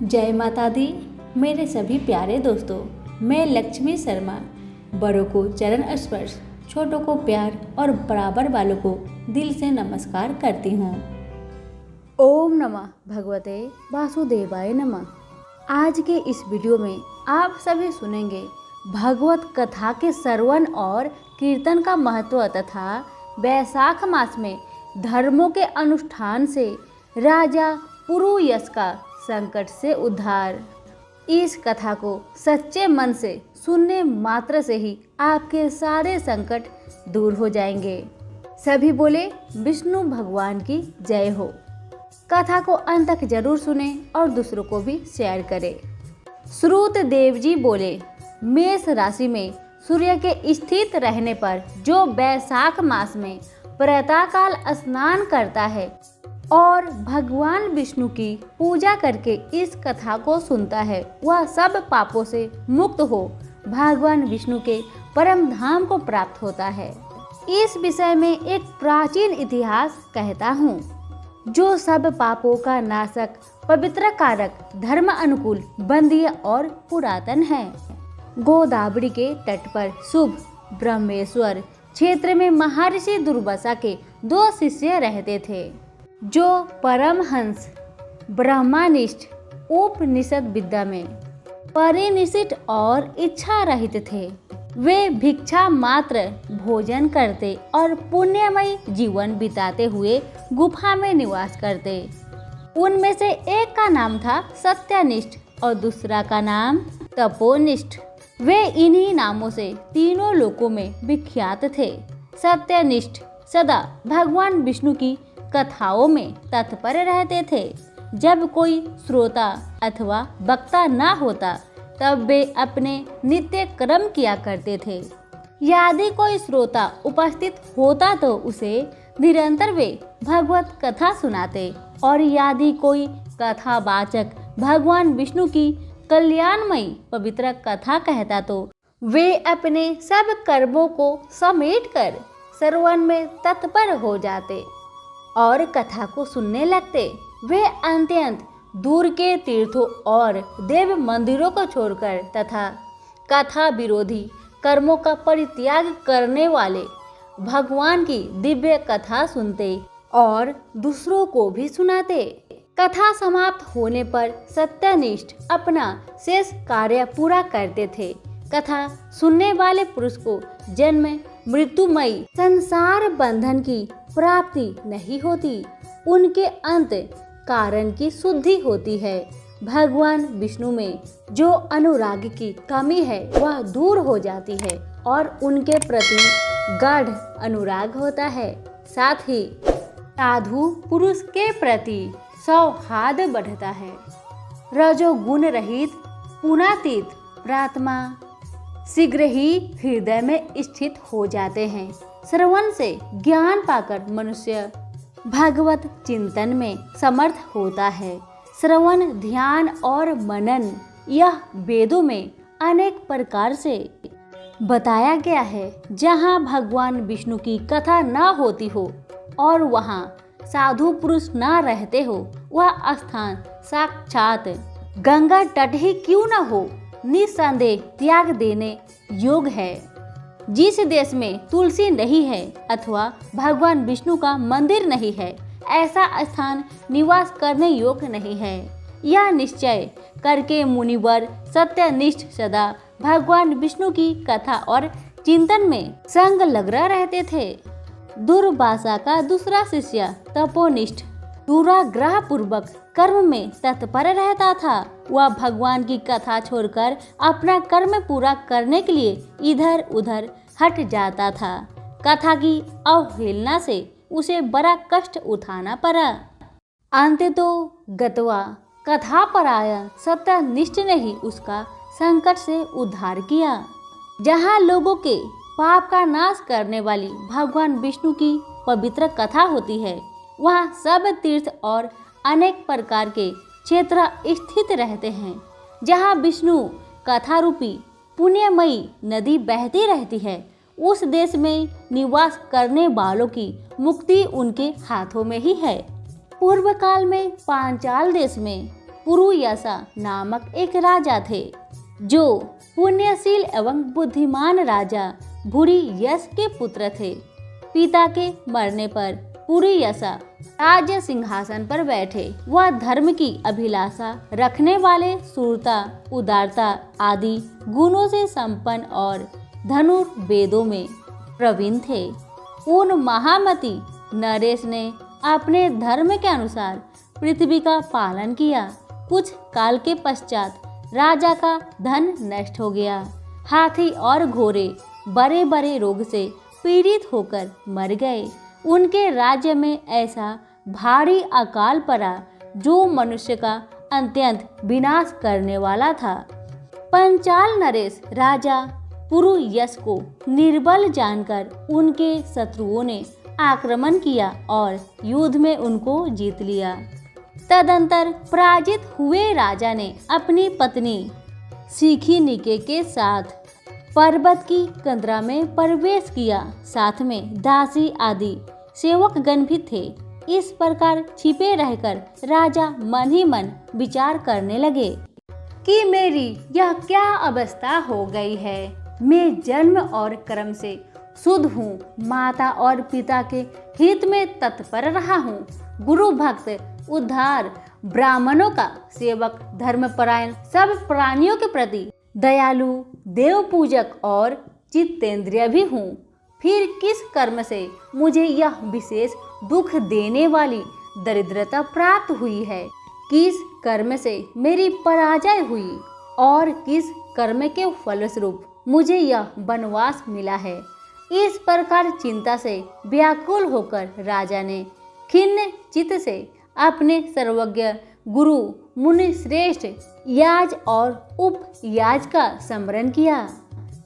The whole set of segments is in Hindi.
जय माता दी। मेरे सभी प्यारे दोस्तों, मैं लक्ष्मी शर्मा बड़ों को चरण स्पर्श, छोटों को प्यार और बराबर वालों को दिल से नमस्कार करती हूँ। ओम नमः भगवते वासुदेवाय नमः। आज के इस वीडियो में आप सभी सुनेंगे भगवत कथा के श्रवण और कीर्तन का महत्व तथा वैशाख मास में धर्मों के अनुष्ठान से राजा पुरुयश का संकट से उद्धार। इस कथा को सच्चे मन से सुनने मात्र से ही आपके सारे संकट दूर हो जाएंगे। सभी बोले विष्णु भगवान की जय हो। कथा को अंत तक जरूर सुने और दूसरों को भी शेयर करें। श्रुत देव जी बोले, मेष राशि में सूर्य के स्थित रहने पर जो वैशाख मास में प्रातःकाल स्नान करता है और भगवान विष्णु की पूजा करके इस कथा को सुनता है, वह सब पापों से मुक्त हो भगवान विष्णु के परम धाम को प्राप्त होता है। इस विषय में एक प्राचीन इतिहास कहता हूँ, जो सब पापों का नाशक, पवित्र कारक, धर्म अनुकूल, वंदनीय और पुरातन है। गोदावरी के तट पर शुभ ब्रह्मेश्वर क्षेत्र में महर्षि दुर्वासा के 2 शिष्य रहते थे, जो परमहंस ब्रह्मनिष्ठ उपनिषद विद्या में परिनिष्ठ और इच्छा रहित थे। वे भिक्षा मात्र भोजन करते और पुण्यमय जीवन बिताते हुए गुफा में निवास करते। उनमें से एक का नाम था सत्यनिष्ठ और दूसरा का नाम तपोनिष्ठ। वे इन्हीं नामों से तीनों लोकों में विख्यात थे। सत्यनिष्ठ सदा भगवान विष्णु की कथाओं में तत्पर रहते थे। जब कोई श्रोता अथवा वक्ता न होता तब वे अपने नित्य कर्म किया करते थे। यदि कोई श्रोता उपस्थित होता तो उसे निरंतर वे भगवत कथा सुनाते, और यदि कोई कथावाचक भगवान विष्णु की कल्याणमयी पवित्र कथा कहता तो वे अपने सब कर्मों को समेटकर श्रवण में तत्पर हो जाते और कथा को सुनने लगते। वे अत्यंत दूर के तीर्थों और देव मंदिरों को छोड़कर तथा कथा विरोधी कर्मों का परित्याग करने वाले भगवान की दिव्य कथा सुनते और दूसरों को भी सुनाते। कथा समाप्त होने पर सत्यनिष्ठ अपना शेष कार्य पूरा करते थे। कथा सुनने वाले पुरुष को जन्म मृत्युमयी संसार बंधन की प्राप्ति नहीं होती, उनके अंत कारण की शुद्धि होती है। भगवान विष्णु में जो अनुराग की कमी है वह दूर हो जाती है और उनके प्रति गाढ़ अनुराग होता है। साथ ही साधु पुरुष के प्रति सौहार्द बढ़ता है। रजोगुण रहित पुनातीत प्रात्मा शीघ्र ही हृदय में स्थित हो जाते हैं। श्रवण से ज्ञान पाकर मनुष्य भगवत चिंतन में समर्थ होता है। श्रवण, ध्यान और मनन यह वेदों में अनेक प्रकार से बताया गया है। जहाँ भगवान विष्णु की कथा न होती हो और वहाँ साधु पुरुष न रहते हो, वह स्थान साक्षात गंगा तट ही क्यों न हो, निस्संदेह त्याग देने योग्य है। जिस देश में तुलसी नहीं है अथवा भगवान विष्णु का मंदिर नहीं है, ऐसा स्थान निवास करने योग्य नहीं है। यह निश्चय करके मुनिवर सत्यनिष्ठ सदा भगवान विष्णु की कथा और चिंतन में संग लगा रहते थे। दुर्वासा का दूसरा शिष्य तपोनिष्ठ दुराग्रह पूर्वक कर्म में तत्पर रहता था। वह भगवान की कथा छोड़कर अपना कर्म पूरा करने के लिए इधर उधर हट जाता था। कथा की अवहेलना से उसे बड़ा कष्ट उठाना पड़ा। अंत तो गत्वा कथा परायण सत्यनिष्ठ ने ही उसका संकट से उद्धार किया। जहाँ लोगों के पाप का नाश करने वाली भगवान विष्णु की पवित्र कथा होती है, वहाँ सब तीर्थ और अनेक प्रकार के क्षेत्र स्थित रहते हैं। जहाँ विष्णु कथा रूपी पुण्यमयी नदी बहती रहती है, उस देश में निवास करने वालों की मुक्ति उनके हाथों में ही है। पूर्व काल में पांचाल देश में पुरुयसा नामक एक राजा थे, जो पुण्यशील एवं बुद्धिमान राजा भूरियस के पुत्र थे। पिता के मरने पर पुरुयसा राज्य सिंहासन पर बैठे। वह धर्म की अभिलाषा रखने वाले, शूरता, उदारता आदि गुणों से संपन्न और धनुर्वेदों में प्रवीण थे। उन महामती नरेश ने अपने धर्म के अनुसार पृथ्वी का पालन किया। कुछ काल के पश्चात राजा का धन नष्ट हो गया। हाथी और घोड़े बड़े बड़े रोग से पीड़ित होकर मर गए। उनके राज्य में ऐसा भारी अकाल पड़ा जो मनुष्य का अत्यंत विनाश करने वाला था। पंचाल नरेश राजा पुरुयस को निर्बल जानकर उनके शत्रुओं ने आक्रमण किया और युद्ध में उनको जीत लिया। तदंतर पराजित हुए राजा ने अपनी पत्नी सिखिनिके के साथ पर्वत की कंदरा में प्रवेश किया। साथ में दासी आदि सेवकगण भी थे। इस प्रकार छिपे रहकर राजा मन ही मन विचार करने लगे कि मेरी यह क्या अवस्था हो गई है। मैं जन्म और कर्म से शुद्ध हूँ, माता और पिता के हित में तत्पर रहा हूँ, गुरु भक्त, उद्धार, ब्राह्मणों का सेवक, धर्मपरायण, सब प्राणियों के प्रति दयालु, देव पूजक और चित्तेंद्रिय भी हूँ। फिर किस कर्म से मुझे यह विशेष दुख देने वाली दरिद्रता प्राप्त हुई है? किस कर्म से मेरी पराजय हुई और किस कर्म के फलस्वरूप मुझे यह वनवास मिला है? इस प्रकार चिंता से व्याकुल होकर राजा ने खिन्न चित्त से अपने सर्वज्ञ गुरु मुनि श्रेष्ठ याज और उपयाज का स्मरण किया।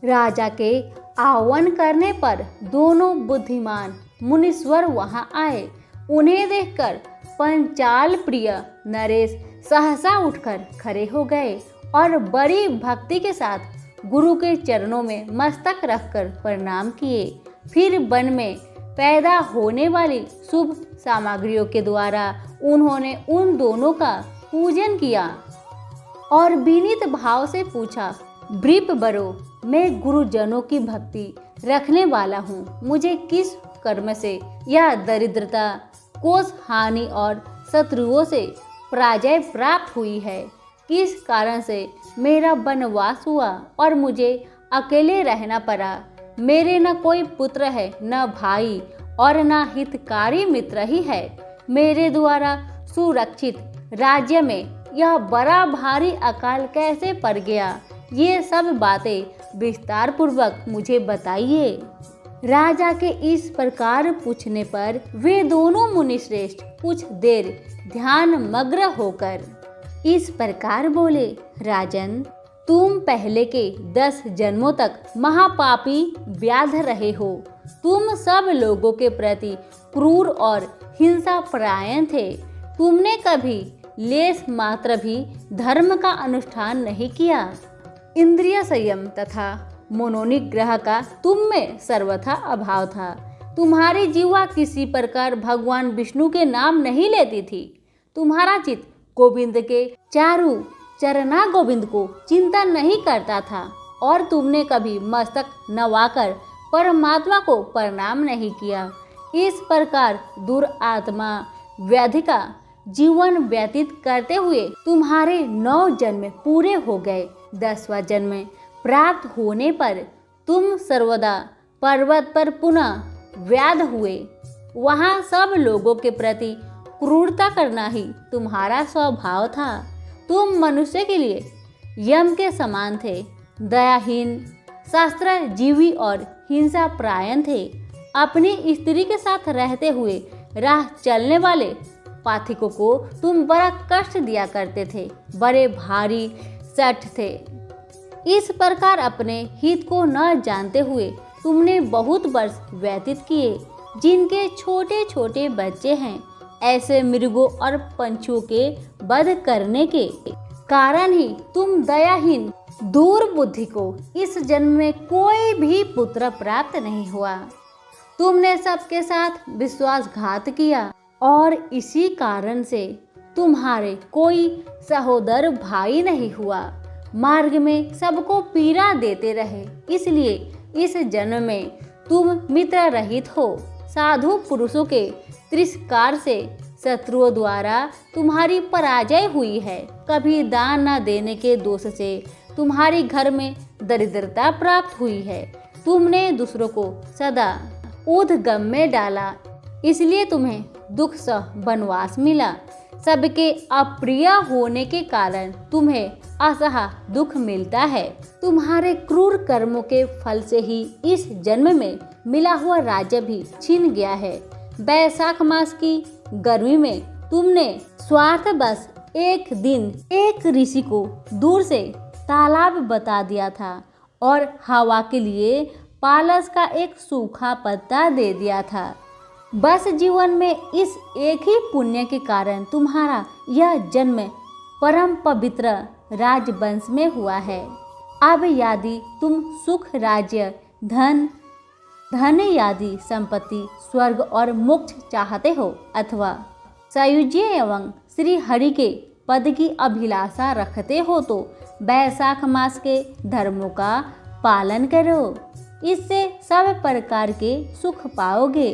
राजा के आह्वान करने पर दोनों बुद्धिमान मुनीश्वर वहां आए। उन्हें देखकर पंचाल प्रिय नरेश सहसा उठकर खड़े हो गए और बड़ी भक्ति के साथ गुरु के चरणों में मस्तक रखकर प्रणाम किए। फिर वन में पैदा होने वाली शुभ सामग्रियों के द्वारा उन्होंने उन दोनों का पूजन किया और विनीत भाव से पूछा, ब्रीप बरो, मैं गुरुजनों की भक्ति रखने वाला हूँ। मुझे किस कर्म से यह दरिद्रता, कोष हानि और शत्रुओं से पराजय प्राप्त हुई है? किस कारण से मेरा वनवास हुआ और मुझे अकेले रहना पड़ा? मेरे न कोई पुत्र है, न भाई और न हितकारी मित्र ही है। मेरे द्वारा सुरक्षित राज्य में यह बड़ा भारी अकाल कैसे पड़ गया? ये सब बातें विस्तार पूर्वक मुझे बताइए। राजा के इस प्रकार पूछने पर वे दोनों मुनिश्रेष्ठ कुछ देर ध्यान मग्न होकर इस प्रकार बोले, राजन, तुम पहले के 10 जन्मों तक महापापी व्याध रहे हो। तुम सब लोगों के प्रति क्रूर और हिंसा परायण थे। तुमने कभी लेश मात्र भी धर्म का अनुष्ठान नहीं किया। इंद्रिय संयम तथा मनोनिग्रह का तुम में सर्वथा अभाव था। तुम्हारी जीवा किसी प्रकार भगवान विष्णु के नाम नहीं लेती थी। तुम्हारा चित्त गोविंद के चारु चरना गोविंद को चिंता नहीं करता था और तुमने कभी मस्तक नवाकर परमात्मा को प्रणाम नहीं किया। इस प्रकार दुरात्मा व्याधि का जीवन व्यतीत करते हुए तुम्हारे 9 जन्म पूरे हो गए। 10वां जन्म प्राप्त होने पर तुम सर्वदा पर्वत पर पुनः व्याध हुए। वहां सब लोगों के प्रति क्रूरता करना ही तुम्हारा स्वभाव था। तुम मनुष्य के लिए यम के समान थे, दयाहीन, शास्त्र जीवी और हिंसा परायण थे। अपनी स्त्री के साथ रहते हुए राह चलने वाले पाथिकों को तुम बड़ा कष्ट दिया करते थे, बड़े भारी सठ थे। इस प्रकार अपने हित को न जानते हुए तुमने बहुत वर्ष व्यतीत किए। जिनके छोटे छोटे बच्चे हैं, ऐसे मृगों और पंछियों के वध करने के कारण ही तुम दयाहीन दूर बुद्धि को इस जन्म में कोई भी पुत्र प्राप्त नहीं हुआ। तुमने सबके साथ विश्वासघात किया और इसी कारण से तुम्हारे कोई सहोदर भाई नहीं हुआ। मार्ग में सबको पीड़ा देते रहे, इसलिए इस जन्म में तुम मित्र रहित हो। साधु पुरुषों के तिरस्कार से शत्रुओं द्वारा तुम्हारी पराजय हुई है। कभी दान न देने के दोष से तुम्हारे घर में दरिद्रता प्राप्त हुई है। तुमने दूसरों को सदा ऊर्ध्वगम में डाला, इसलिए तुम्हें दुख सह वनवास मिला। सबके अप्रिय होने के कारण तुम्हें असह दुख मिलता है। तुम्हारे क्रूर कर्मों के फल से ही इस जन्म में मिला हुआ राज्य भी छिन गया है। बैसाख मास की गर्मी में तुमने स्वार्थवश एक दिन एक ऋषि को दूर से तालाब बता दिया था और हवा के लिए पालस का एक सूखा पत्ता दे दिया था। बस जीवन में इस एक ही पुण्य के कारण तुम्हारा यह जन्म परम पवित्र राजवंश में हुआ है। अब यदि तुम सुख, राज्य, धन यादि संपत्ति, स्वर्ग और मोक्ष चाहते हो अथवा सायुज्य एवं श्री हरि के पद की अभिलाषा रखते हो तो बैसाख मास के धर्मों का पालन करो। इससे सब प्रकार के सुख पाओगे।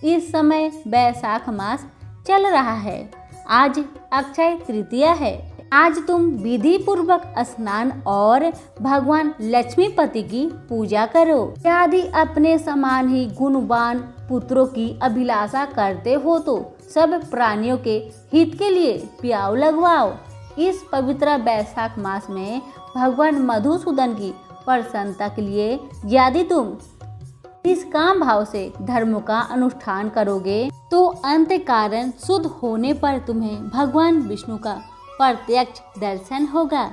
इस समय बैसाख मास चल रहा है। आज अक्षय तृतीया है। आज तुम विधि पूर्वक स्नान और भगवान लक्ष्मीपति की पूजा करो। यदि अपने समान ही गुणवान पुत्रों की अभिलाषा करते हो तो सब प्राणियों के हित के लिए प्याऊ लगवाओ। इस पवित्र बैसाख मास में भगवान मधुसूदन की प्रसन्नता के लिए यदि तुम इस काम भाव से धर्मों का अनुष्ठान करोगे तो अंत कारण शुद्ध होने पर तुम्हें भगवान विष्णु का प्रत्यक्ष दर्शन होगा।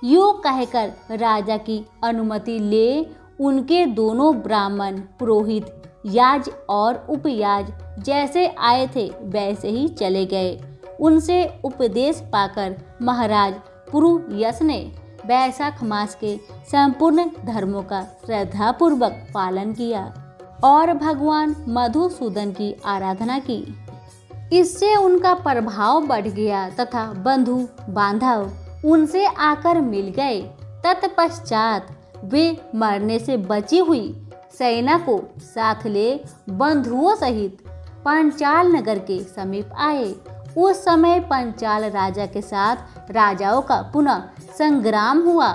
यूँ कहकर राजा की अनुमति ले उनके दोनों ब्राह्मण, पुरोहित, याज और उपयाज जैसे आए थे वैसे ही चले गए। उनसे उपदेश पाकर महाराज पुरुयश ने बैसाख मास के संपूर्ण धर्मों का श्रद्धापूर्वक पालन किया और भगवान मधुसूदन की आराधना की। इससे उनका प्रभाव बढ़ गया तथा बंधु बांधव उनसे आकर मिल गए। तत्पश्चात वे मरने से बची हुई सेना को साथ ले बंधुओं सहित पांचाल नगर के समीप आए। उस समय पंचाल राजा के साथ राजाओं का पुनः संग्राम हुआ।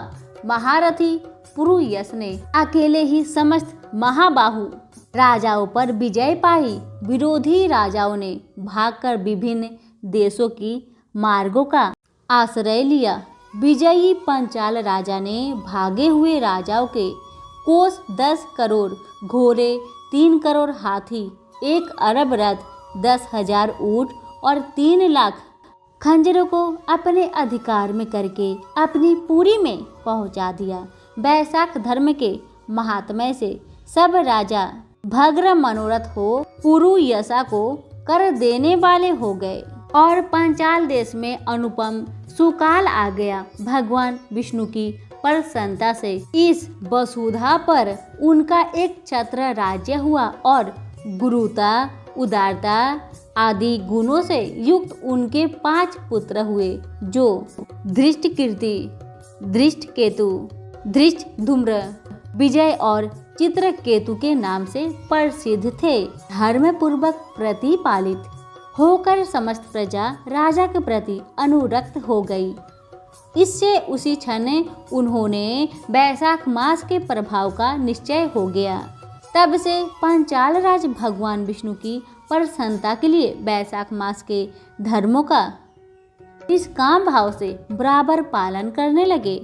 महारथी पुरुयश ने अकेले ही समस्त महाबाहु राजाओं पर विजय पाई। विरोधी राजाओं ने भागकर विभिन्न देशों की मार्गों का आश्रय लिया। विजयी पंचाल राजा ने भागे हुए राजाओं के कोष 10 करोड़ घोड़े, 3 करोड़ हाथी, 1 अरब रथ, 10,000 ऊँट और 3 लाख खंजरों को अपने अधिकार में करके अपनी पुरी में पहुंचा दिया। बैसाख धर्म के महात्म्य से सब राजा भद्र मनोरथ हो पुरुयशा को कर देने वाले हो गए और पंचाल देश में अनुपम सुकाल आ गया। भगवान विष्णु की प्रसन्नता से इस वसुधा पर उनका एक छत्र राज्य हुआ और गुरुता, उदारता आदि गुणों से युक्त उनके 5 पुत्र हुए जो धृष्टकीर्ति, धृष्टकेतु, धृष्टधूम्र, विजय और चित्रकेतु के नाम से प्रसिद्ध थे। धर्म पूर्वक प्रतिपालित होकर समस्त प्रजा राजा के प्रति अनुरक्त हो गई। इससे उसी क्षण उन्होंने बैसाख मास के प्रभाव का निश्चय हो गया। तब से पंचाल राज भगवान विष्णु की प्रसन्नता के लिए बैसाख मास के धर्मों का इस काम भाव से बराबर पालन करने लगे।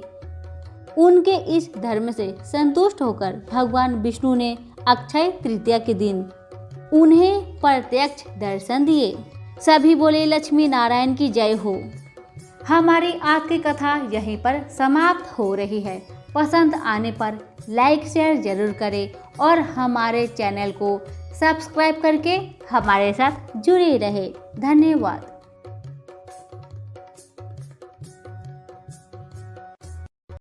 उनके इस धर्म से संतुष्ट होकर भगवान विष्णु ने अक्षय तृतीया के दिन उन्हें प्रत्यक्ष दर्शन दिए। सभी बोले लक्ष्मी नारायण की जय हो। हमारी आज की कथा यहीं पर समाप्त हो रही है। पसंद आने पर लाइक शेयर जरूर करें और हमारे चैनल को सब्सक्राइब करके हमारे साथ जुड़े रहे। धन्यवाद।